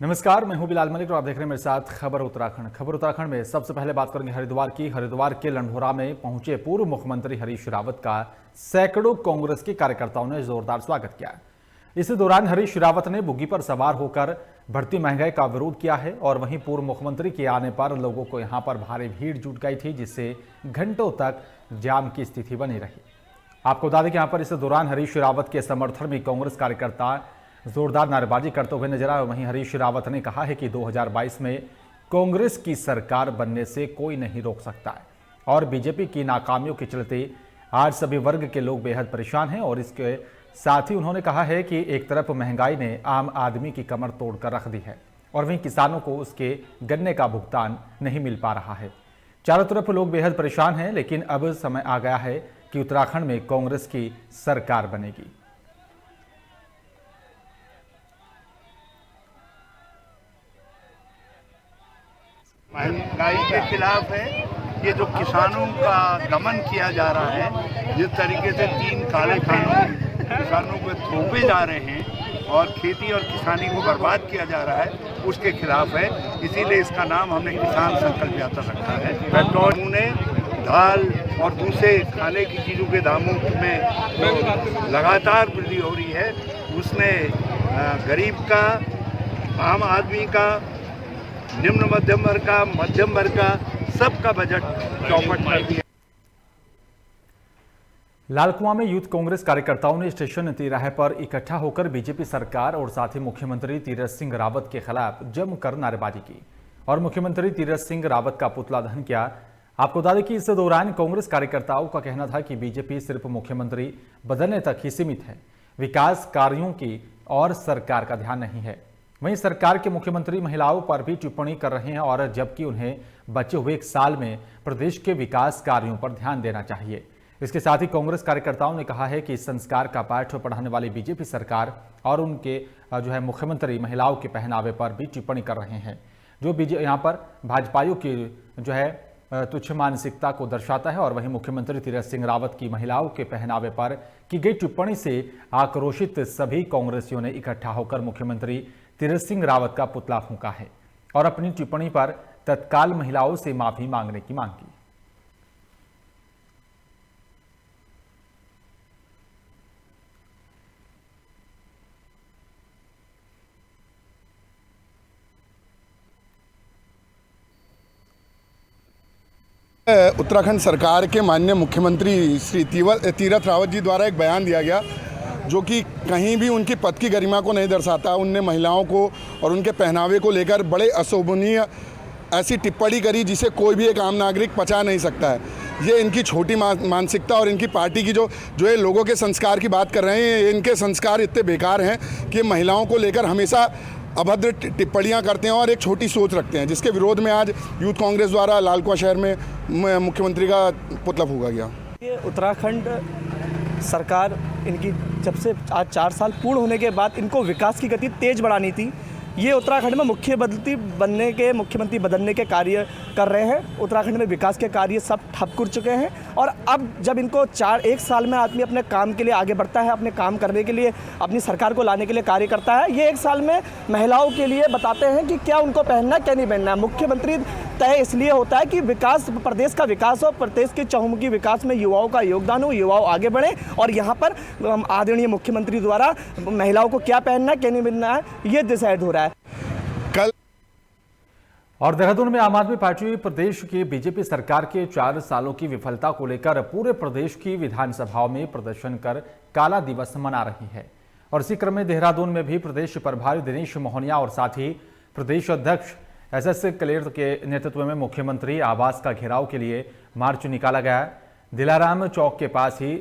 नमस्कार, मैं हूं बिलाल मलिक और आप देख रहे हैं मेरे साथ खबर उत्तराखंड। खबर उत्तराखंड में सबसे पहले बात करेंगे हरिद्वार की। हरिद्वार के लंढोरा में पहुंचे पूर्व मुख्यमंत्री हरीश रावत का सैकड़ों कांग्रेस के कार्यकर्ताओं ने जोरदार स्वागत किया। इस दौरान हरीश रावत ने बुग्गी पर सवार होकर बढ़ती महंगाई का विरोध किया है और वहीं पूर्व मुख्यमंत्री के आने पर लोगों को यहां पर भारी भीड़ जुट गई थी, जिससे घंटों तक जाम की स्थिति बनी रही। आपको बता दें कि यहां पर इस दौरान हरीश रावत के समर्थन में कांग्रेस कार्यकर्ता जोरदार नारेबाजी करते हुए नजर आए। वहीं हरीश रावत ने कहा है कि 2022 में कांग्रेस की सरकार बनने से कोई नहीं रोक सकता है और बीजेपी की नाकामियों के चलते आज सभी वर्ग के लोग बेहद परेशान हैं। और इसके साथ ही उन्होंने कहा है कि एक तरफ महंगाई ने आम आदमी की कमर तोड़कर रख दी है और वहीं किसानों को उसके गन्ने का भुगतान नहीं मिल पा रहा है। चारों तरफ लोग बेहद परेशान हैं, लेकिन अब समय आ गया है कि उत्तराखंड में कांग्रेस की सरकार बनेगी। महंगाई के खिलाफ है। ये जो किसानों का दमन किया जा रहा है, जिस तरीके से 3 काले कानून किसानों को थोपे जा रहे हैं और खेती और किसानी को बर्बाद किया जा रहा है, उसके खिलाफ है। इसीलिए इसका नाम हमने किसान संकल्प यात्रा रखा है। पेट्रोल ने दाल और दूसरे खाने की चीज़ों के दामों में जो लगातार वृद्धि हो रही है, उसने गरीब का, आम आदमी का, निम्न मध्यम वर्ग का सबका बजट चौपट कर दिया। लालकुआं में यूथ कांग्रेस कार्यकर्ताओं ने स्टेशन तिराहे पर इकट्ठा होकर बीजेपी सरकार और साथ ही मुख्यमंत्री तीरथ सिंह रावत के खिलाफ जमकर नारेबाजी की और मुख्यमंत्री तीरथ सिंह रावत का पुतला दहन किया। आपको बता दें कि इस दौरान कांग्रेस कार्यकर्ताओं का कहना था कि बीजेपी सिर्फ मुख्यमंत्री बदलने तक ही सीमित है, विकास कार्यों की और सरकार का ध्यान नहीं है। वहीं सरकार के मुख्यमंत्री महिलाओं पर भी टिप्पणी कर रहे हैं और जबकि उन्हें बचे हुए 1 साल में प्रदेश के विकास कार्यों पर ध्यान देना चाहिए। इसके साथ ही कांग्रेस कार्यकर्ताओं ने कहा है कि संस्कार का पाठ पढ़ाने वाली बीजेपी सरकार और उनके मुख्यमंत्री महिलाओं के पहनावे पर भी टिप्पणी कर रहे हैं, जो यहाँ पर भाजपाइयों की तुच्छ मानसिकता को दर्शाता है। और वहीं मुख्यमंत्री तीरथ सिंह रावत की महिलाओं के पहनावे पर की गई टिप्पणी से आक्रोशित सभी कांग्रेसियों ने इकट्ठा होकर मुख्यमंत्री तीरथ सिंह रावत का पुतला फूंका है और अपनी टिप्पणी पर तत्काल महिलाओं से माफी मांगने की मांग की। उत्तराखंड सरकार के माननीय मुख्यमंत्री श्री तीरथ रावत जी द्वारा एक बयान दिया गया, जो कि कहीं भी उनकी पद की गरिमा को नहीं दर्शाता। उनने महिलाओं को और उनके पहनावे को लेकर बड़े अशोभनीय ऐसी टिप्पणी करी जिसे कोई भी एक आम नागरिक पचा नहीं सकता है। ये इनकी छोटी मानसिकता और इनकी पार्टी की जो ये लोगों के संस्कार की बात कर रहे हैं, इनके संस्कार इतने बेकार हैं कि महिलाओं को लेकर हमेशा अभद्र टिप्पणियां करते हैं और एक छोटी सोच रखते हैं, जिसके विरोध में आज यूथ कांग्रेस द्वारा लालकुआं शहर में मुख्यमंत्री का पुतला फूंका गया। ये उत्तराखंड सरकार, इनकी जब से आज 4 साल पूर्ण होने के बाद इनको विकास की गति तेज बढ़ानी थी। ये उत्तराखंड में मुख्यमंत्री बदलने के कार्य कर रहे हैं। उत्तराखंड में विकास के कार्य सब ठप कर चुके हैं और अब जब इनको 1 साल में आदमी अपने काम के लिए आगे बढ़ता है, अपने काम करने के लिए, अपनी सरकार को लाने के लिए कार्य करता है, ये 1 साल में महिलाओं के लिए बताते हैं कि क्या उनको पहनना क्या नहीं पहनना। मुख्यमंत्री तय इसलिए होता है कि विकास, प्रदेश का विकास हो, प्रदेश के चहुमुखी विकास में युवाओं का योगदान हो, युवाओं आगे बढ़े। और यहाँ पर आदरणीय मुख्यमंत्री द्वारा महिलाओं को क्या पहनना क्या नहीं पहनना है, ये डिसाइड हो रहा है। और देहरादून में आम आदमी पार्टी प्रदेश की बीजेपी सरकार के 4 सालों की विफलता को लेकर पूरे प्रदेश की विधानसभाओं में प्रदर्शन कर काला दिवस मना रही है। और इसी क्रम में देहरादून में भी प्रदेश प्रभारी दिनेश मोहनिया और साथ ही प्रदेश अध्यक्ष एसएस कलेर के नेतृत्व में मुख्यमंत्री आवास का घेराव के लिए मार्च निकाला गया। दिलाराम चौक के पास ही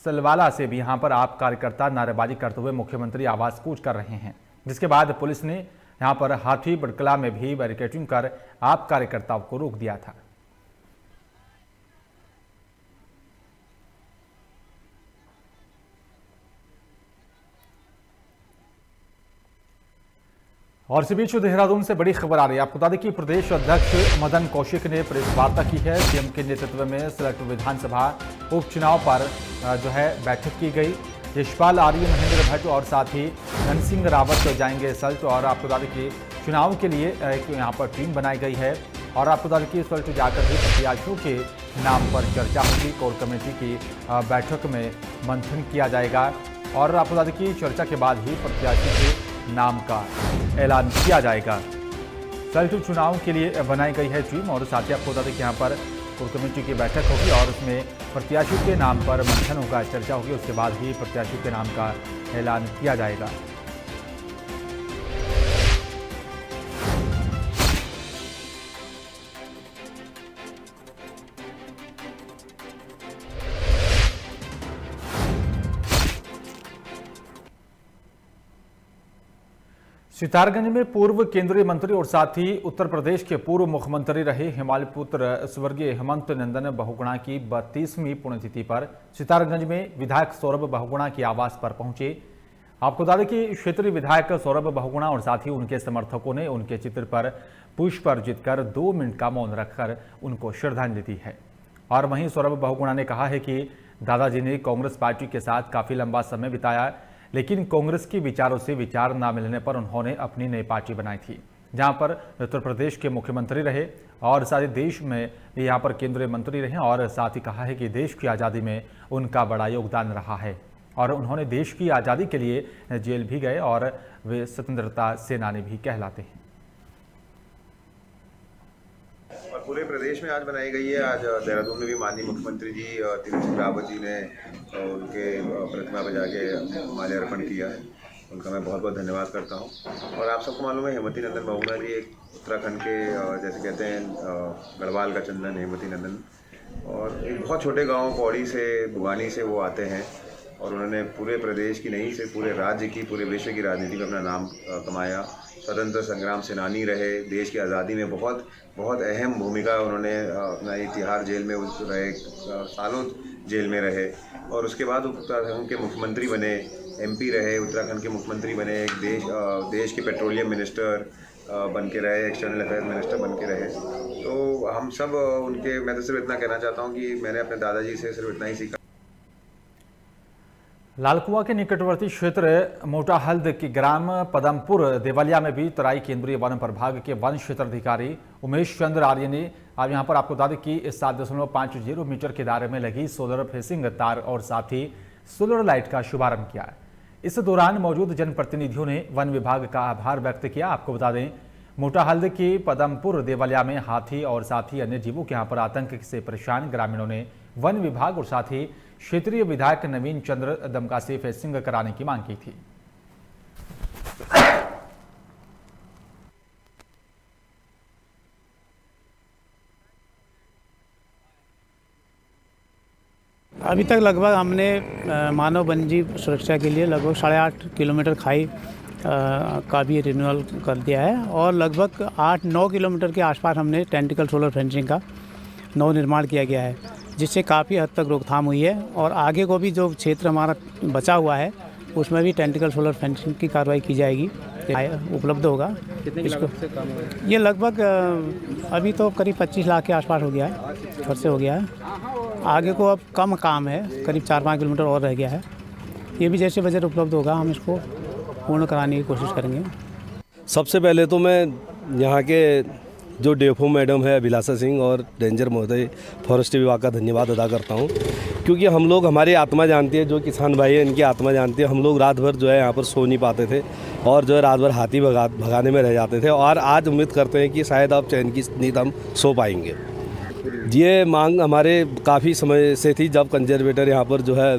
सलवाला से भी यहां पर आप कार्यकर्ता नारेबाजी करते हुए मुख्यमंत्री आवास कूच कर रहे हैं, जिसके बाद पुलिस ने यहां पर हाथी बड़कला में भी बैरिकेडिंग कर आप कार्यकर्ताओं को रोक दिया था। और इसी बीच देहरादून से बड़ी खबर आ रही है। आपको बता दें कि प्रदेश अध्यक्ष मदन कौशिक ने प्रेस वार्ता की है। सीएम के नेतृत्व में सिलेक्ट विधानसभा उपचुनाव पर बैठक की गई। यशपाल आर्य, महेंद्र भट्ट और साथ ही धन सिंह रावत जाएंगे सल्ट। और आपको बता दें कि चुनाव के लिए एक यहाँ पर टीम बनाई गई है और आपको बता दें कि इस वक्त जाकर भी प्रत्याशियों के नाम पर चर्चा होगी। कोर कमेटी की बैठक में मंथन किया जाएगा और आपको बता दें कि चर्चा के बाद ही प्रत्याशी के नाम का ऐलान किया जाएगा। फिलहाल चुनाव के लिए बनाई गई है टीम और साथ ही आपको बता दें कि यहाँ पर कोर कमेटी की बैठक होगी और उसमें प्रत्याशियों के नाम पर मंथन होगा, चर्चा होगी। उसके बाद ही प्रत्याशियों के नाम का ऐलान किया जाएगा। सितारगंज में पूर्व केंद्रीय मंत्री और साथ ही उत्तर प्रदेश के पूर्व मुख्यमंत्री रहे हिमालय पुत्र स्वर्गीय हेमंत नंदन बहुगुणा की 32वीं पुण्यतिथि पर सितारगंज में विधायक सौरभ बहुगुणा के आवास पर पहुंचे। आपको बता दें कि क्षेत्रीय विधायक सौरभ बहुगुणा और साथ ही उनके समर्थकों ने उनके चित्र पर पुष्प अर्पित कर 2 मिनट का मौन रखकर उनको श्रद्धांजलि दी है। और वहीं सौरभ बहुगुणा ने कहा है कि दादाजी ने कांग्रेस पार्टी के साथ काफी लंबा समय बिताया, लेकिन कांग्रेस के विचारों से विचार न मिलने पर उन्होंने अपनी नई पार्टी बनाई थी, जहां पर उत्तर प्रदेश के मुख्यमंत्री रहे और साथ ही देश में यहां पर केंद्रीय मंत्री रहे। और साथ ही कहा है कि देश की आज़ादी में उनका बड़ा योगदान रहा है और उन्होंने देश की आज़ादी के लिए जेल भी गए और वे स्वतंत्रता सेनानी भी कहलाते हैं। और पूरे प्रदेश में आज बनाई गई है। आज देहरादून में भी माननीय मुख्यमंत्री जी तीरथ सिंह रावत जी ने उनके प्रतिमा पर जाके माल्यार्पण किया है। उनका मैं बहुत बहुत धन्यवाद करता हूं। और आप सबको मालूम है हेमंती नंदन बहुगुणा जी एक उत्तराखंड के जैसे कहते हैं गढ़वाल का चंदन हेमंती नंदन, और एक बहुत छोटे गांव पौड़ी से बुगानी से वो आते हैं और उन्होंने पूरे प्रदेश की नहीं सिर्फ पूरे राज्य की पूरे विश्व की राजनीति में अपना नाम कमाया। स्वतंत्र संग्राम सेनानी रहे, देश की आज़ादी में बहुत बहुत अहम भूमिका उन्होंने अपना तिहाड़ जेल में रहे, सालों जेल में रहे और उसके बाद उत्तराखंड के मुख्यमंत्री बने, एमपी रहे, उत्तराखंड के मुख्यमंत्री बने, एक देश के पेट्रोलियम मिनिस्टर बन के रहे, एक्सटर्नल अफेयर मिनिस्टर बन के रहे। तो हम सब उनके, मैं तो सिर्फ इतना कहना चाहता हूँ कि मैंने अपने दादाजी से सिर्फ इतना ही सीखा। लालकुआ के निकटवर्ती क्षेत्र मोटा हल्द के ग्राम पदमपुर देवलिया में भी तराई केंद्रीय वन प्रभाग के वन क्षेत्राधिकारी उमेश चंद्र आर्य ने अब यहां पर आपको बता दें कि 7.50 मीटर के दायरे में लगी सोलर फेसिंग तार और साथ ही सोलर लाइट का शुभारंभ किया। इस दौरान मौजूद जनप्रतिनिधियों ने वन विभाग का आभार व्यक्त किया। आपको बता दें मोटा हल्द के पदमपुर देवलिया में हाथी और साथ ही अन्य जीवों के यहाँ पर आतंक से परेशान ग्रामीणों ने वन विभाग और साथ ही क्षेत्रीय विधायक नवीन चंद्र दमका से फेसिंग कराने की मांग की थी। अभी तक लगभग हमने मानव वन्यजीव सुरक्षा के लिए लगभग 8.5 किलोमीटर खाई का भी रिन्यूअल कर दिया है और लगभग 8-9 किलोमीटर के आसपास हमने टेंटिकल सोलर फेंसिंग का नव निर्माण किया गया है, जिससे काफ़ी हद तक रोकथाम हुई है। और आगे को भी जो क्षेत्र हमारा बचा हुआ है उसमें भी टेंटिकल सोलर फेंसिंग की कार्रवाई की जाएगी, उपलब्ध होगा। इसको ये लगभग अभी तो करीब 25 लाख के आसपास हो गया है, खर्च हो गया है। आगे को अब कम काम है, करीब 4-5 किलोमीटर और रह गया है। ये भी जैसे बजट उपलब्ध होगा हम इसको पूर्ण कराने की कोशिश करेंगे। सबसे पहले तो मैं यहाँ के जो डेफो मैडम है अभिलाषा सिंह और रेंजर महोदय फॉरेस्ट विभाग का धन्यवाद अदा करता हूँ, क्योंकि हम लोग हमारी आत्मा जानती है, जो किसान भाई हैं इनकी आत्मा जानती है। हम लोग रात भर जो है यहाँ पर सो नहीं पाते थे और जो है रात भर हाथी भगाने में रह जाते थे और आज उम्मीद करते हैं कि शायद अब चैन की नींद हम सो पाएंगे। ये मांग हमारे काफ़ी समय से थी, जब कंजर्वेटर यहाँ पर जो है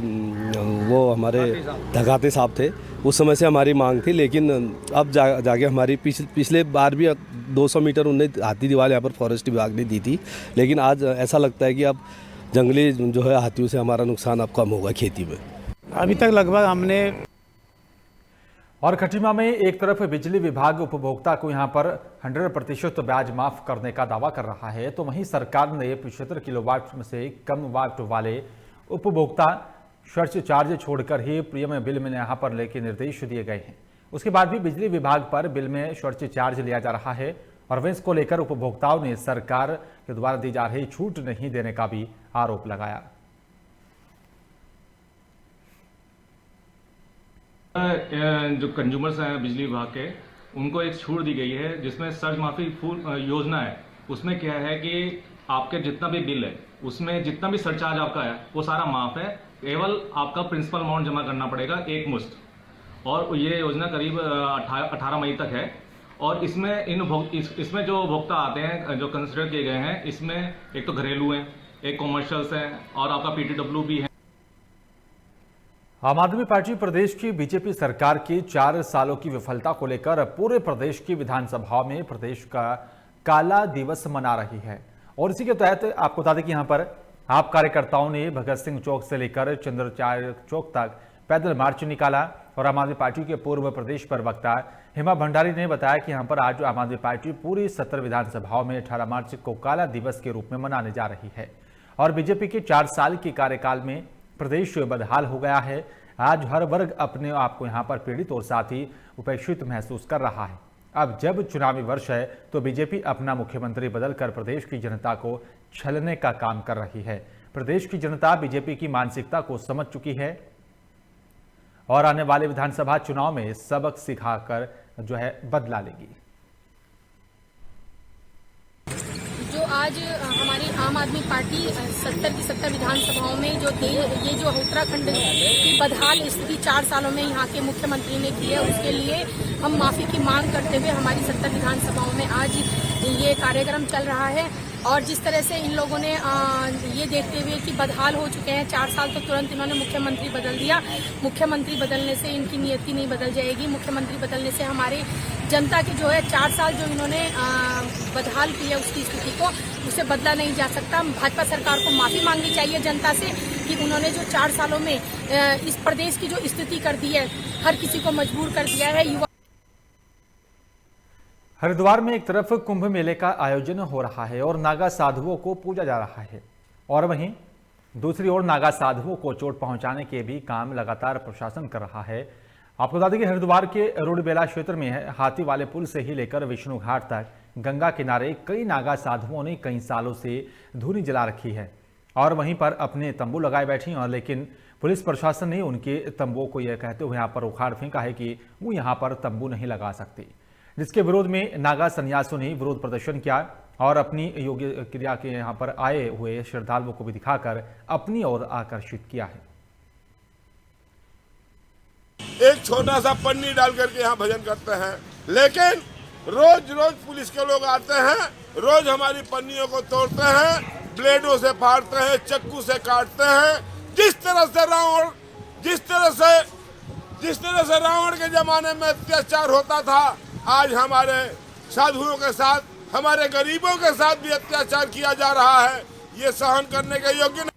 वो हमारे धगाते साहब थे, उस समय से हमारी मांग थी। लेकिन अब जाके हमारी पिछले बार भी 200 मीटर उन्हें हाथी दीवार यहाँ पर फॉरेस्ट विभाग ने दी थी, लेकिन आज ऐसा लगता है कि अब जंगली जो है हाथियों से हमारा नुकसान अब कम होगा खेती में। अभी तक लगभग हमने और खटीमा में एक तरफ बिजली विभाग उपभोक्ता को यहां पर 100% ब्याज माफ करने का दावा कर रहा है, तो वहीं सरकार ने 75 किलोवाट से कम वाट वाले उपभोक्ता सर्च चार्ज छोड़कर ही प्रीमियम बिल में यहां पर लेके निर्देश दिए गए हैं। उसके बाद भी बिजली विभाग पर बिल में सर्च चार्ज लिया जा रहा है और वह इसको लेकर उपभोक्ताओं ने सरकार के द्वारा दी जा रही छूट नहीं देने का भी आरोप लगाया। जो कंज्यूमर्स हैं बिजली विभाग के, उनको एक छूट दी गई है, जिसमें सर्च माफी योजना है। उसमें क्या है कि आपके जितना भी बिल है उसमें जितना भी सरचार्ज आपका है वो सारा माफ है, केवल आपका प्रिंसिपल अमाउंट जमा करना पड़ेगा एक मुश्त। और ये योजना करीब 18 मई तक है। और इसमें इसमें जो उपभोक्ता आते हैं जो कंसिडर किए गए हैं, इसमें एक तो घरेलू हैं, एक कॉमर्शियल्स हैं और आपका पीटीडब्ल्यू भी है। आम आदमी पार्टी प्रदेश की बीजेपी सरकार की 4 सालों की विफलता को लेकर पूरे प्रदेश की विधानसभाओं में प्रदेश का काला दिवस मना रही है। और इसी के तहत आपको बता दें कि यहां पर आप कार्यकर्ताओं ने भगत सिंह चौक से लेकर चंद्राचार्य चौक तक पैदल मार्च निकाला। और आम आदमी पार्टी के पूर्व प्रदेश प्रवक्ता हेमा भंडारी ने बताया कि यहां पर आज आम आदमी पार्टी पूरी 17 विधानसभाओं में 18 मार्च को काला दिवस के रूप में मनाने जा रही है। और बीजेपी के 4 साल के कार्यकाल में प्रदेश बदहाल हो गया है। आज हर वर्ग अपने आप को यहाँ पर पीड़ित और साथ ही उपेक्षित महसूस कर रहा है। अब जब चुनावी वर्ष है तो बीजेपी अपना मुख्यमंत्री बदलकर प्रदेश की जनता को छलने का काम कर रही है। प्रदेश की जनता बीजेपी की मानसिकता को समझ चुकी है और आने वाले विधानसभा चुनाव में सबक सिखाकर जो है बदला लेगी। जो आज हमारी आम आदमी पार्टी 70 की 70 विधानसभाओं में ये जो उत्तराखंड की बदहाल स्थिति 4 सालों में यहाँ के मुख्यमंत्री ने की है, उसके लिए हम माफ़ी की मांग करते हुए हमारी 70 विधानसभाओं में आज ये कार्यक्रम चल रहा है। और जिस तरह से इन लोगों ने ये देखते हुए कि बदहाल हो चुके हैं 4 साल, तो तुरंत इन्होंने मुख्यमंत्री बदल दिया। मुख्यमंत्री बदलने से इनकी नियति नहीं बदल जाएगी। मुख्यमंत्री बदलने से हमारे जनता की जो है 4 साल जो इन्होंने बदहाल की है उसकी स्थिति को उसे बदला नहीं जा सकता। भाजपा सरकार को माफ़ी मांगनी चाहिए जनता से कि उन्होंने जो 4 सालों में इस प्रदेश की जो स्थिति कर दी है, हर किसी को मजबूर कर दिया है। युवा हरिद्वार में एक तरफ कुंभ मेले का आयोजन हो रहा है और नागा साधुओं को पूजा जा रहा है, और वहीं दूसरी ओर नागा साधुओं को चोट पहुंचाने के भी काम लगातार प्रशासन कर रहा है। आपको बता दें कि हरिद्वार के रुड़बेला क्षेत्र में हाथी वाले पुल से ही लेकर विष्णु घाट तक गंगा किनारे कई नागा साधुओं ने कई सालों से धूनी जला रखी है और वहीं पर अपने तंबू लगाए बैठी हैं। लेकिन पुलिस प्रशासन ने उनके तंबुओं को यह कहते हुए यहाँ पर उखाड़ फेंका है कि वो यहाँ पर तंबू नहीं लगा सकते, जिसके विरोध में नागा सन्यासियों ने विरोध प्रदर्शन किया और अपनी योग्य क्रिया के यहाँ पर आए हुए श्रद्धालुओं को भी दिखाकर अपनी ओर आकर्षित किया है। एक छोटा सा पन्नी डाल करके यहाँ भजन करते हैं, लेकिन रोज रोज पुलिस के लोग आते हैं, रोज हमारी पन्नियों को तोड़ते हैं, ब्लेडों से फाड़ते हैं, चक्कू से काटते हैं। जिस तरह से रावण के जमाने में अत्याचार होता था, आज हमारे साधुओं के साथ, हमारे गरीबों के साथ भी अत्याचार किया जा रहा है। ये सहन करने के योग्य नहीं।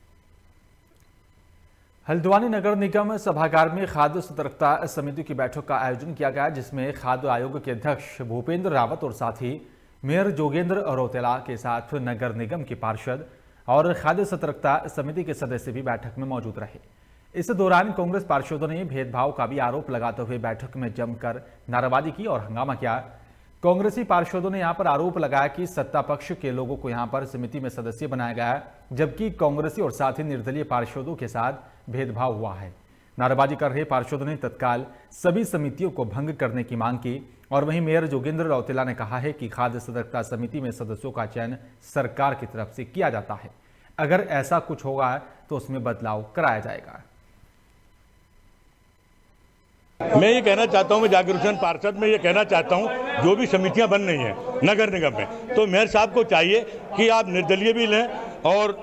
हल्द्वानी नगर निगम सभागार में खाद्य सतर्कता समिति की बैठक का आयोजन किया गया, जिसमें खाद्य आयोग के अध्यक्ष भूपेंद्र रावत और साथ ही मेयर जोगेंद्र रौतेला के साथ नगर निगम के पार्षद और खाद्य सतर्कता समिति के सदस्य भी बैठक में मौजूद रहे। इस दौरान कांग्रेस पार्षदों ने भेदभाव का भी आरोप लगाते हुए बैठक में जमकर नारेबाजी की और हंगामा किया। कांग्रेसी पार्षदों ने यहां पर आरोप लगाया कि सत्ता पक्ष के लोगों को यहां पर समिति में सदस्य बनाया गया है, जबकि कांग्रेसी और साथ ही निर्दलीय पार्षदों के साथ भेदभाव हुआ है। नारेबाजी कर रहे पार्षदों ने तत्काल सभी समितियों को भंग करने की मांग की। और वहीं मेयर जोगेंद्र रौतेला ने कहा है कि खाद्य सतर्कता समिति में सदस्यों का चयन सरकार की तरफ से किया जाता है, अगर ऐसा कुछ होगा तो उसमें बदलाव कराया जाएगा। मैं ये कहना चाहता हूँ, मैं जाकिर हुसैन पार्षद में ये कहना चाहता हूँ, जो भी समितियां बन रही हैं नगर निगम में, तो मेयर साहब को चाहिए कि आप निर्दलीय भी लें और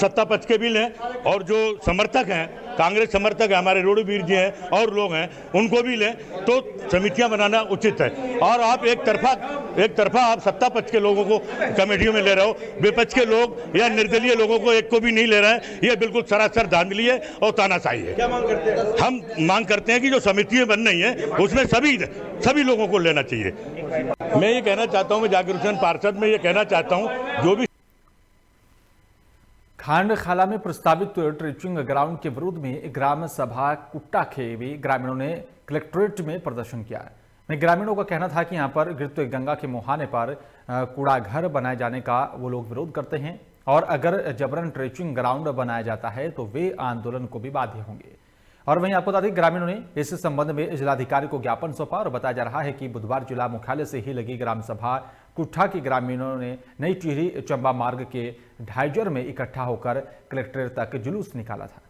सत्ता पक्ष के भी लें, और जो समर्थक हैं, कांग्रेस समर्थक है, हमारे रोडवीर जी हैं और लोग हैं, उनको भी लें, तो समितियां बनाना उचित है। और आप एक तरफा आप सत्ता पक्ष के लोगों को कमेटियों में ले रहे हो, विपक्ष के लोग या निर्दलीय लोगों को एक को भी नहीं ले रहे हैं। ये बिल्कुल सरासर धांधली है और तानाशाही है। क्या मांग करते हैं? हम मांग करते हैं कि जो समितियां बन रही हैं उसमें सभी लोगों को लेना चाहिए। मैं ये कहना चाहता हूँ, मैं जाकिर हुसैन पार्षद में ये कहना चाहता हूँ, जो भी खांडखाला में प्रस्तावित ट्रेचिंग ग्राउंड के विरोध में ग्राम सभा कुट्टा के भी ग्रामीणों ने कलेक्ट्रेट में प्रदर्शन किया। ग्रामीणों का कहना था कि यहां पर गिरते गंगा के मुहाने पर कूड़ा घर बनाए जाने का वो लोग विरोध करते हैं और अगर जबरन ट्रेचिंग ग्राउंड बनाया जाता है तो वे आंदोलन को भी बाध्य होंगे। और वहीं आपको बता दें ग्रामीणों ने इस संबंध में जिलाधिकारी को ज्ञापन सौंपा और बताया जा रहा है कि बुधवार जिला मुख्यालय से ही लगी ग्राम सभा कुट्ठा के ग्रामीणों ने नई टिहरी चंबा मार्ग के ढाईजर में इकट्ठा होकर कलेक्ट्रेट तक जुलूस निकाला था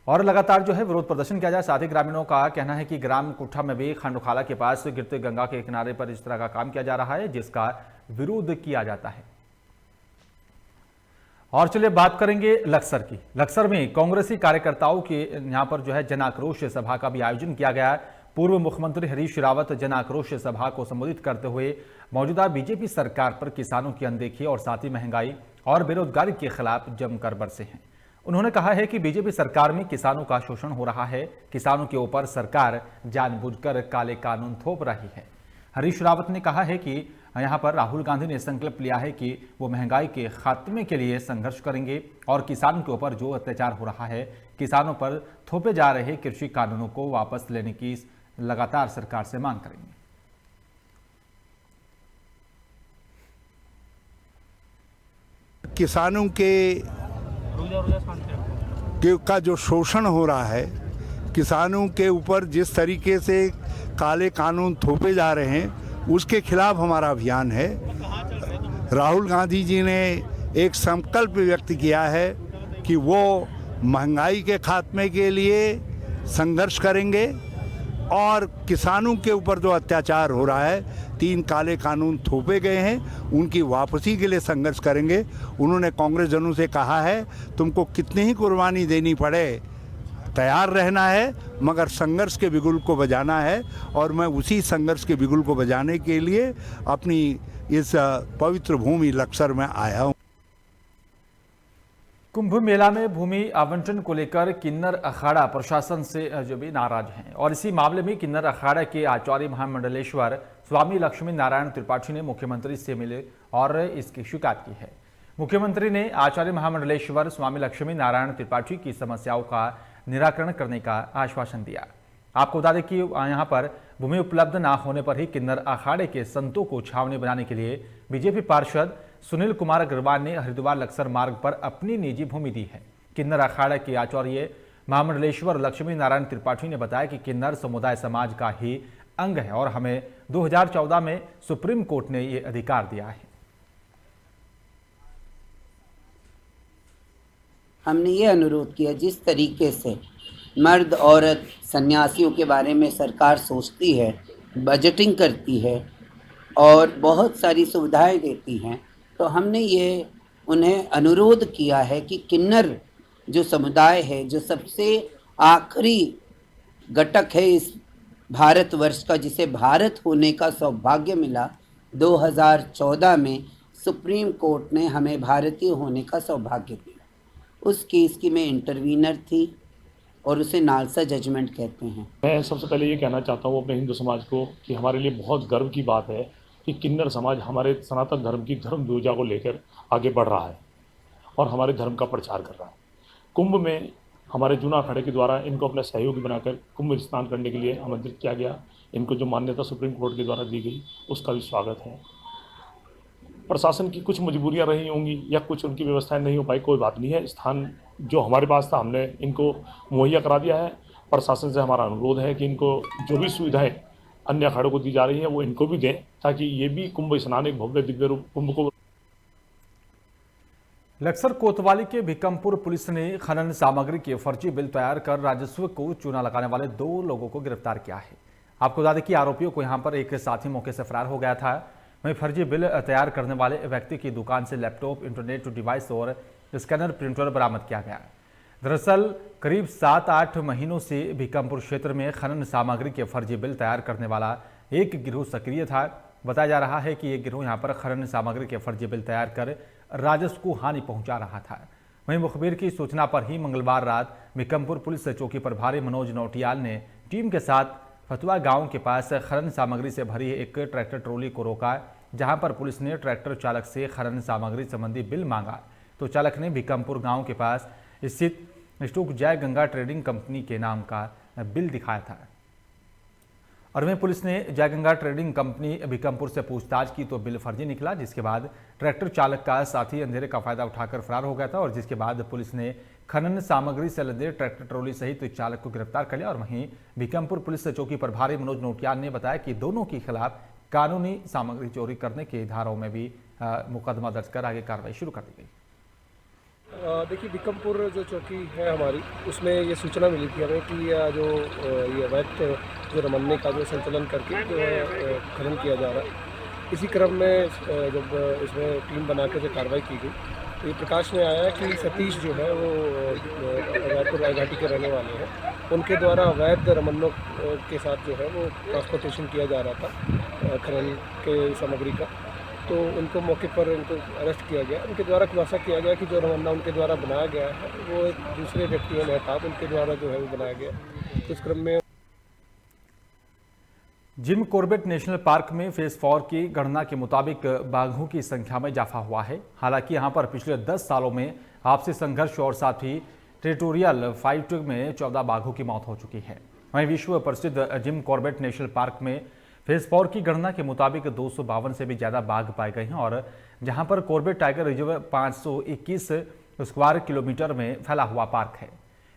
और लगातार जो है विरोध प्रदर्शन किया जाए। साथ ही ग्रामीणों का कहना है कि ग्राम कुट्ठा में भी खंडोखाला के पास गिरते गंगा के किनारे पर इस तरह का काम किया जा रहा है जिसका विरोध किया जाता है। और चलिए बात करेंगे लक्सर की। लक्सर में कांग्रेसी कार्यकर्ताओं के यहां पर जो है जन आक्रोश सभा का भी आयोजन किया गया। पूर्व मुख्यमंत्री हरीश रावत जन आक्रोश सभा को संबोधित करते हुए मौजूदा बीजेपी सरकार पर किसानों की अनदेखी और साथ ही महंगाई और बेरोजगारी के खिलाफ जमकर बरसे हैं। उन्होंने कहा है कि बीजेपी सरकार में किसानों का शोषण हो रहा है, किसानों के ऊपर सरकार जानबूझकर काले कानून थोप रही है। हरीश रावत ने कहा है कि यहां पर राहुल गांधी ने संकल्प लिया है कि वो महंगाई के खात्मे के लिए संघर्ष करेंगे और किसानों के ऊपर जो अत्याचार हो रहा है, किसानों पर थोपे जा रहे कृषि कानूनों को वापस लेने की लगातार सरकार से मांग करेंगे। किसानों का जो शोषण हो रहा है, किसानों के ऊपर जिस तरीके से काले कानून थोपे जा रहे हैं, उसके खिलाफ हमारा अभियान है। राहुल गांधी जी ने एक संकल्प व्यक्त किया है कि वो महंगाई के खात्मे के लिए संघर्ष करेंगे और किसानों के ऊपर जो अत्याचार हो रहा है, 3 काले कानून थोपे गए हैं, उनकी वापसी के लिए संघर्ष करेंगे। उन्होंने कांग्रेस जनों से कहा है तुमको कितनी ही कुर्बानी देनी पड़े तैयार रहना है, मगर संघर्ष के बिगुल को बजाना है और मैं उसी संघर्ष के बिगुल को बजाने के लिए अपनी इस पवित्र भूमि लक्सर में आया हूँ। कुंभ मेला में भूमि आवंटन को लेकर किन्नर अखाड़ा प्रशासन से जो भी नाराज हैं और इसी मामले में किन्नर अखाड़ा के आचार्य महामंडलेश्वर स्वामी लक्ष्मी नारायण त्रिपाठी ने मुख्यमंत्री से मिले और इसकी शिकायत की है। मुख्यमंत्री ने आचार्य महामंडलेश्वर स्वामी लक्ष्मी नारायण त्रिपाठी की समस्याओं का निराकरण करने का आश्वासन दिया। आपको बता दें कि यहाँ पर भूमि उपलब्ध ना होने पर ही किन्नर अखाड़े के संतों को छावनी बनाने के लिए बीजेपी पार्षद सुनील कुमार अग्रवाल ने हरिद्वार लक्सर मार्ग पर अपनी निजी भूमि दी है। किन्नर अखाड़ा के आचार्य महामंडलेश्वर लक्ष्मी नारायण त्रिपाठी ने बताया कि किन्नर समुदाय समाज का ही अंग है और हमें 2014 में सुप्रीम कोर्ट ने ये अधिकार दिया है। हमने ये अनुरोध किया, जिस तरीके से मर्द औरत सन्यासियों के बारे में सरकार सोचती है, बजटिंग करती है और बहुत सारी सुविधाएं देती हैं, तो हमने ये उन्हें अनुरोध किया है कि किन्नर जो समुदाय है, जो सबसे आखिरी घटक है इस भारतवर्ष का, जिसे भारत होने का सौभाग्य मिला 2014 में, सुप्रीम कोर्ट ने हमें भारतीय होने का सौभाग्य दिया। उस केस की मैं इंटरवीनर थी और उसे नालसा जजमेंट कहते हैं। मैं सबसे पहले ये कहना चाहता हूँ अपने हिंदू समाज को कि हमारे लिए बहुत गर्व की बात है कि किन्नर समाज हमारे सनातन धर्म की धर्म ध्वजा को लेकर आगे बढ़ रहा है और हमारे धर्म का प्रचार कर रहा है। कुंभ में हमारे जूना अखाड़े के द्वारा इनको अपना सहयोगी बनाकर कुंभ स्नान करने के लिए आमंत्रित किया गया। इनको जो मान्यता सुप्रीम कोर्ट के द्वारा दी गई उसका भी स्वागत है। प्रशासन की कुछ मजबूरियां रही होंगी या कुछ उनकी व्यवस्थाएं नहीं हो पाई, कोई बात नहीं है। स्थान जो हमारे पास था हमने इनको मुहैया करा दिया है। प्रशासन से हमारा अनुरोध है कि इनको जो भी सुविधाएं अन्य अखाड़ों को दी जा रही हैं वो इनको भी दें, ताकि ये भी कुंभ स्नान एक भव्य दिव्य रूप कुंभ को। लक्सर कोतवाली के भिकमपुर पुलिस ने खनन सामग्री के फर्जी बिल तैयार कर राजस्व को चूना लगाने वाले 2 लोगों को गिरफ्तार किया है। आपको बता दें कि आरोपियों को यहां पर एक साथी मौके से फरार हो गया था। वहीं फर्जी बिल तैयार करने वाले व्यक्ति की दुकान से लैपटॉप, इंटरनेट डिवाइस और स्कैनर प्रिंटर बरामद किया गया। दरअसल करीब 7-8 महीनों से भिकमपुर क्षेत्र में खनन सामग्री के फर्जी बिल तैयार करने वाला एक गिरोह सक्रिय था। बताया जा रहा है कि ये गिरोह यहां पर खनन सामग्री के फर्जी बिल तैयार कर राजस्व को हानि पहुंचा रहा था। वहीं मुखबिर की सूचना पर ही मंगलवार रात भिकमपुर पुलिस चौकी प्रभारी मनोज नौटियाल ने टीम के साथ फतुआ गांव के पास खनन सामग्री से भरी एक ट्रैक्टर ट्रॉली को रोका, जहां पर पुलिस ने ट्रैक्टर चालक से खनन सामग्री संबंधी बिल मांगा तो चालक ने भिकमपुर गांव के पास स्थित स्टोक जय गंगा ट्रेडिंग कंपनी के नाम का बिल दिखाया था। और वहीं पुलिस ने जयगंगा ट्रेडिंग कंपनी बीकमपुर से पूछताछ की तो बिल फर्जी निकला, जिसके बाद ट्रैक्टर चालक का साथी अंधेरे का फायदा उठाकर फरार हो गया था और जिसके बाद पुलिस ने खनन सामग्री से लदे ट्रैक्टर ट्रॉली सहित चालक को गिरफ्तार कर लिया। और वहीं बीकमपुर पुलिस चौकी प्रभारी मनोज नोटियाल ने बताया कि दोनों के खिलाफ कानूनी सामग्री चोरी करने के धाराओं में भी मुकदमा दर्ज कर आगे कार्रवाई शुरू कर दी गई। देखिए, बीकमपुर जो चौकी है हमारी, उसमें ये सूचना मिली थी हमें कि जो ये अवैध जो रमन्ने का जो संचालन करके जो है खनन किया जा रहा है, इसी क्रम में जब इसमें टीम बना के जो कार्रवाई की गई तो ये प्रकाश में आया कि सतीश जो है वो रायपुर रायघाटी के रहने वाले हैं। उनके द्वारा अवैध रमन्नों के साथ जो है वो ट्रांसपोर्टेशन किया जा रहा था खनन के सामग्री का, तो उनको मौके पर इनको अरेस्ट किया गया। उनके द्वारा खुलासा किया गया कि जो रमन्ना उनके द्वारा बनाया गया है वो एक दूसरे व्यक्ति है मेहताब, उनके द्वारा जो है वो बनाया गया। तो इस क्रम में जिम कॉर्बेट नेशनल पार्क में फेज 4 की गणना के मुताबिक बाघों की संख्या में इजाफा हुआ है। हालांकि यहां पर पिछले 10 सालों में आपसी संघर्ष और साथ ही टेरिटोरियल फाइट में 14 बाघों की मौत हो चुकी है। वहीं विश्व प्रसिद्ध जिम कॉर्बेट नेशनल पार्क में फेज 4 की गणना के मुताबिक 252 से भी ज़्यादा बाघ पाए गए हैं और जहां पर Corbett tiger reserve 521 square kilometre में फैला हुआ पार्क है।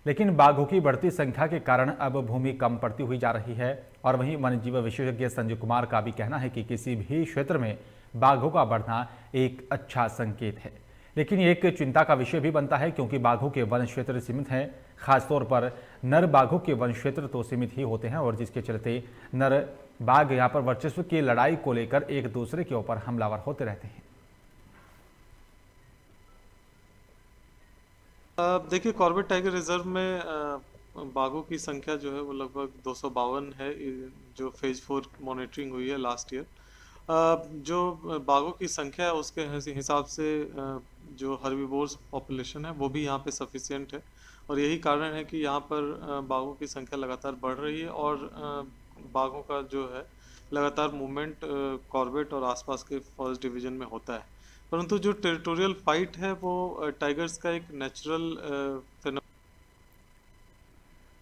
लेकिन बाघों की बढ़ती संख्या के कारण अब भूमि कम पड़ती हुई जा रही है। और वहीं वन्यजीव विशेषज्ञ संजय कुमार का भी कहना है कि किसी भी क्षेत्र में बाघों का बढ़ना एक अच्छा संकेत है, लेकिन एक चिंता का विषय भी बनता है क्योंकि बाघों के वन क्षेत्र सीमित हैं। खासतौर पर नर बाघों के वन क्षेत्र तो सीमित ही होते हैं और जिसके चलते नर बाघ यहाँ पर वर्चस्व की लड़ाई को लेकर एक दूसरे के ऊपर हमलावर होते रहते हैं। देखिए, कॉर्बेट टाइगर रिजर्व में बाघों की संख्या जो है वो लगभग 252 है, जो फेज 4 मॉनिटरिंग हुई है लास्ट ईयर। जो बाघों की संख्या है उसके हिसाब से जो हर्बीवोर्स पॉपुलेशन है वो भी यहाँ पे सफिशिएंट है और यही कारण है कि यहाँ पर बाघों की संख्या लगातार बढ़ रही है और बाघों का जो है लगातार मूवमेंट कॉर्बेट और आसपास के फॉरेस्ट डिवीजन में होता है। परंतु जो टेरिटोरियल फाइट है वो टाइगर्स का एक नेचुरल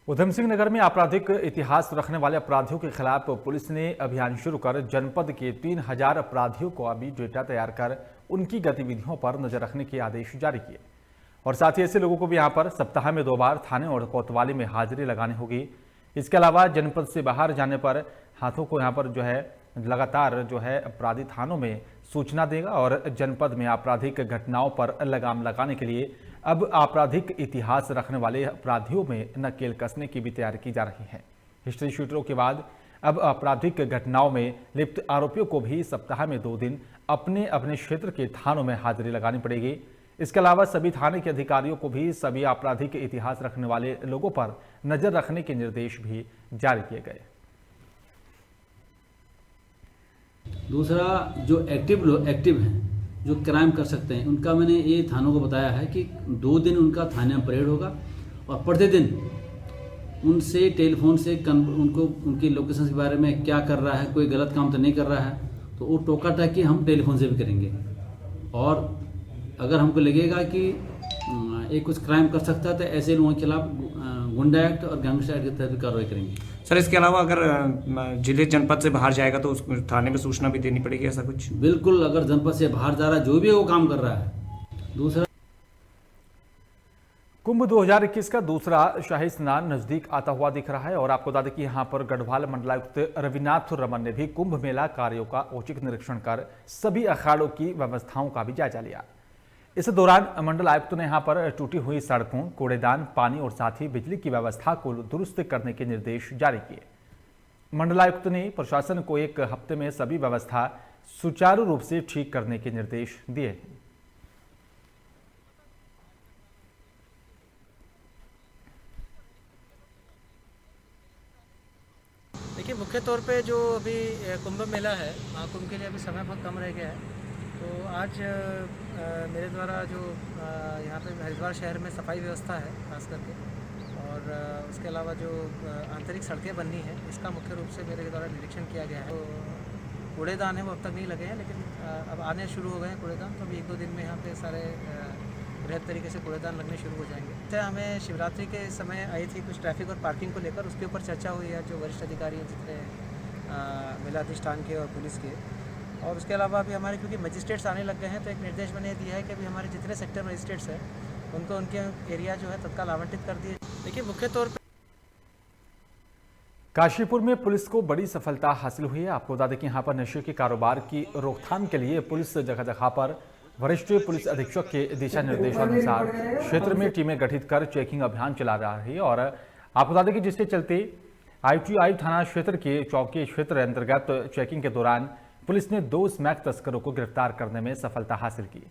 उधम सिंह नगर में आपराधिक इतिहास रखने वाले अपराधियों के खिलाफ पुलिस ने अभियान शुरू कर जनपद के 3000 अपराधियों को अभी डेटा तैयार कर उनकी गतिविधियों पर नजर रखने के आदेश जारी किए और साथ ही ऐसे लोगों को भी यहाँ पर सप्ताह में 2 बार थाने और कोतवाली में हाजिरी लगानी होगी। इसके अलावा जनपद से बाहर जाने पर हाथों को यहाँ पर जो है लगातार जो है अपराधी थानों में सूचना देगा और जनपद में आपराधिक घटनाओं पर लगाम लगाने के लिए अब आपराधिक इतिहास रखने वाले अपराधियों में नकेल कसने की भी तैयारी की जा रही है। हिस्ट्री शीटरों के बाद अब आपराधिक घटनाओं में लिप्त आरोपियों को भी सप्ताह में 2 दिन अपने अपने क्षेत्र के थानों में हाजिरी लगानी पड़ेगी। इसके अलावा सभी थाने के अधिकारियों को भी सभी आपराधिक इतिहास रखने वाले लोगों पर नजर रखने के निर्देश भी जारी किए गए। दूसरा, जो एक्टिव हैं, जो क्राइम कर सकते हैं, उनका मैंने ये थानों को बताया है कि 2 दिन उनका थाने में परेड होगा और प्रतिदिन उनसे टेलीफोन से उनको उनकी लोकेशन के बारे में क्या कर रहा है, कोई गलत काम तो नहीं कर रहा है, तो वो टोका टाकी हम टेलीफोन से भी करेंगे और अगर हमको लगेगा कि ये कुछ क्राइम कर सकता है तो ऐसे लोगों के खिलाफ गुंडा एक्ट और गैंगस्टर एक्ट के तहत कार्रवाई करेंगे। सर, इसके अलावा अगर जिले जनपद से बाहर जाएगा तो उस थाने में सूचना भी देनी पड़ेगी, ऐसा कुछ? बिल्कुल, अगर जनपद से बाहर जा रहा है, जो भी वो काम कर रहा है। दूसरा, कुंभ 2021 का दूसरा शाही स्नान नजदीक आता हुआ दिख रहा है और आपको बता दें कि यहां पर गढ़वाल मंडलायुक्त रविनाथ रमन ने भी कुंभ मेला कार्यों का औचक निरीक्षण कर सभी अखाड़ों की व्यवस्थाओं का भी जायजा लिया। इस दौरान मंडल आयुक्त ने यहां पर टूटी हुई सड़कों, कूड़ेदान, पानी और साथ ही बिजली की व्यवस्था को दुरुस्त करने के निर्देश जारी किए। मंडलायुक्त ने प्रशासन को 1 हफ्ते में सभी व्यवस्था सुचारू रूप से ठीक करने के निर्देश दिए हैं। देखिए, मुख्य तौर पे जो अभी कुंभ मेला है, महाकुंभ के लिए अभी समय बहुत कम रह गया है, तो आज मेरे द्वारा जो यहाँ पे हरिद्वार शहर में सफाई व्यवस्था है खास करके और उसके अलावा जो आंतरिक सड़कें बननी है, इसका मुख्य रूप से मेरे द्वारा निरीक्षण किया गया है। तो कूड़ेदान है वो अब तक नहीं लगे हैं, लेकिन अब आने शुरू हो गए हैं कूड़ेदान, तो अभी 1-2 दिन में यहाँ पे सारे बृहद तरीके से कूड़ेदान लगने शुरू हो जाएंगे। तो हमें शिवरात्रि के समय आई थी कुछ ट्रैफिक और पार्किंग को लेकर, उसके ऊपर चर्चा हुई है। जो वरिष्ठ अधिकारी जितने मेलाधिष्ठान के और पुलिस के। और उसके अलावा अभी हमारे क्योंकि मजिस्ट्रेट्स आने लग गए हैं तो एक निर्देश मैंने दिया है कि अभी हमारे जितने सेक्टर मजिस्ट्रेट्स हैं उनको उनके एरिया जो है तत्काल आवंटित कर दिए। देखिए मुख्य तौर पर काशीपुर में पुलिस को बड़ी सफलता हासिल हुई है। आपको बता दें कि यहाँ पर नशे के कारोबार की रोकथाम के लिए पुलिस जगह जगह पर वरिष्ठ पुलिस अधीक्षक के दिशा निर्देशानुसार क्षेत्र में टीमें गठित कर चेकिंग अभियान चला रही है। और आपको बता दें कि जिसके चलते ITI थाना क्षेत्र के चौकी क्षेत्र अंतर्गत चेकिंग के दौरान पुलिस ने 2 स्मैक तस्करों को गिरफ्तार करने में सफलता हासिल की।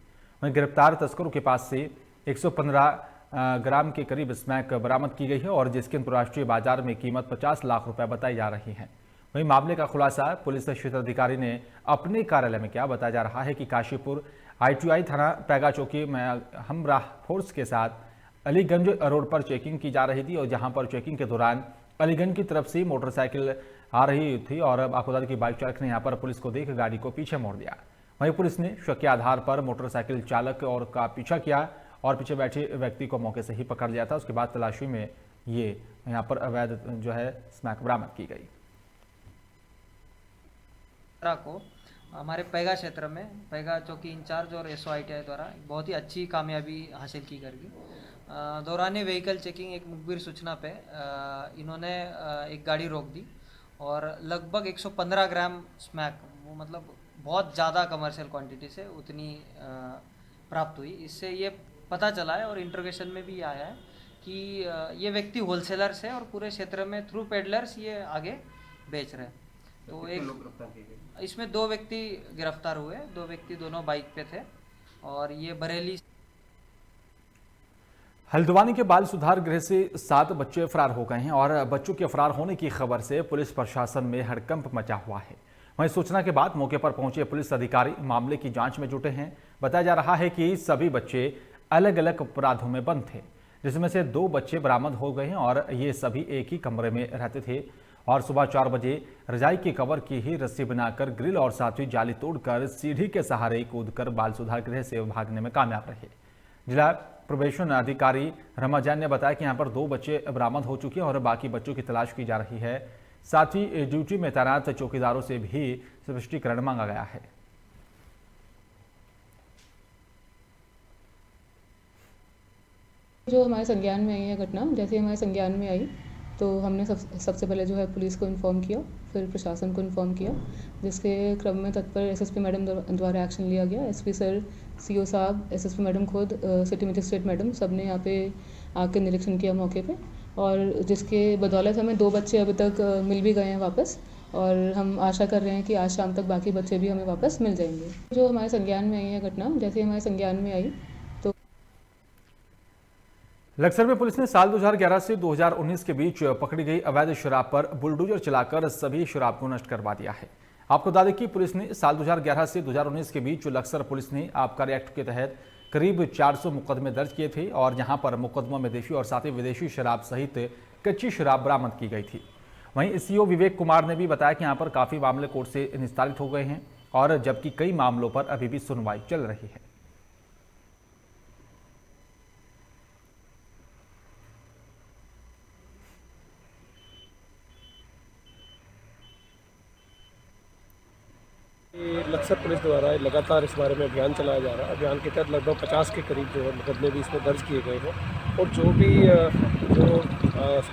वहीं गिरफ्तार तस्करों के पास से 115 ग्राम के करीब स्मैक बरामद की गई है और जिसकी अंतर्राष्ट्रीय बाजार में कीमत 50 लाख रुपए बताई जा रही है। वहीं मामले का खुलासा पुलिस क्षेत्र अधिकारी ने अपने कार्यालय में किया। बताया जा रहा है कि काशीपुर ITI थाना पैगा चौकी में हमराह फोर्स के साथ अलीगंज रोड पर चेकिंग की जा रही थी और जहां पर चेकिंग के दौरान अलीगंज की तरफ से मोटरसाइकिल आ रही थी और आपको बता दें कि बाइक चालक ने यहां पर पुलिस को देख गाड़ी को पीछे मोड़ दिया। वहीं पुलिस ने शक के आधार पर मोटरसाइकिल चालक और का पीछा किया और पीछे बैठे व्यक्ति को मौके से ही पकड़ लिया था। उसके बाद तलाशी में ये यहाँ पर अवैध जो है स्मैक बरामद की गई। को हमारे पैगा क्षेत्र में पैगा चौकी इंचार्ज और SOITI द्वारा बहुत ही अच्छी कामयाबी हासिल की गई। दौरान व्हीकल चेकिंग एक मुखबिर सूचना पे इन्होंने एक गाड़ी रोक दी और लगभग 115 ग्राम स्मैक, वो मतलब बहुत ज़्यादा कमर्शियल क्वांटिटी से उतनी प्राप्त हुई। इससे ये पता चला है और इंट्रोगेशन में भी आया है कि ये व्यक्ति होलसेलर्स है और पूरे क्षेत्र में थ्रू पेडलर्स ये आगे बेच रहे हैं। तो एक इसमें 2 व्यक्ति गिरफ्तार हुए, 2 व्यक्ति दोनों बाइक पे थे और ये बरेली। हल्द्वानी के बाल सुधार गृह से 7 बच्चे फरार हो गए हैं और बच्चों के फरार होने की खबर से पुलिस प्रशासन में हड़कंप मचा हुआ है। वहीं सूचना के बाद मौके पर पहुंचे पुलिस अधिकारी मामले की जांच में जुटे हैं। बताया जा रहा है कि सभी बच्चे अलग अलग अपराधों में बंद थे, जिसमें से 2 बच्चे बरामद हो गए हैं और ये सभी एक ही कमरे में रहते थे और सुबह 4 बजे रजाई की कवर की ही रस्सी बनाकर ग्रिल और साथ ही जाली तोड़कर सीढ़ी के सहारे कूदकर बाल सुधार गृह से भागने में कामयाब रहे। जिला प्रोबेशन अधिकारी रमा जैन ने बताया कि यहाँ पर 2 बच्चे बरामद हो चुके हैं और बाकी बच्चों की तलाश की जा रही है। साथ ही ड्यूटी में तैनात चौकीदारों से भी स्पष्टीकरण मांगा गया है। जो हमारे संज्ञान में आई है घटना, जैसे हमारे संज्ञान में आई तो हमने सबसे पहले जो है पुलिस को इन्फॉर्म किया, फिर प्रशासन को इन्फॉर्म किया, जिसके क्रम में तत्पर SSP मैडम द्वारा एक्शन लिया गया। SP सर, CO साहब, SSP मैडम खुद, सिटी मजिस्ट्रेट मैडम, सब ने यहाँ पे आके निरीक्षण किया मौके पे और जिसके बदौलत हमें 2 बच्चे अभी तक मिल भी गए हैं वापस और हम आशा कर रहे हैं कि आज शाम तक बाकी बच्चे भी हमें वापस मिल जाएंगे। जो हमारे संज्ञान में आई है घटना, जैसे हमारे संज्ञान में आई तो लक्सर में पुलिस ने साल 2011 से 2019 के बीच पकड़ी गई अवैध शराब पर बुलडोजर चलाकर सभी शराब को नष्ट करवा दिया है। आपको बता दें कि पुलिस ने साल 2011 से 2019 के बीच लक्सर पुलिस ने आबकारी एक्ट के तहत करीब 400 मुकदमे दर्ज किए थे और यहां पर मुकदमों में देशी और साथ ही विदेशी शराब सहित कच्ची शराब बरामद की गई थी। वहीं CO विवेक कुमार ने भी बताया कि यहां पर काफ़ी मामले कोर्ट से निस्तारित हो गए हैं और जबकि कई मामलों पर अभी भी सुनवाई चल रही है। लक्सर पुलिस द्वारा लगातार इस बारे में अभियान चलाया जा रहा है। अभियान के तहत लगभग 50 के करीब जो है मुकदमे भी इसमें दर्ज किए गए हैं और जो भी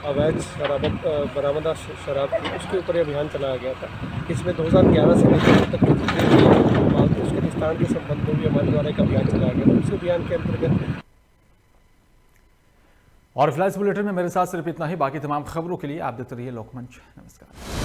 अवैध बरामदा शराब थी उसके ऊपर अभियान चलाया गया था। इसमें 2011 से लेकर तक उसके निस्तारण के संबंध में भी हमारे द्वारा एक अभियान चलाया गया था। उस अभियान के अंतर्गत और फिलहाल इस बुलेटिन में मेरे साथ सिर्फ इतना ही। बाकी तमाम खबरों के लिए आप देखते रहिए लोकमंच। नमस्कार।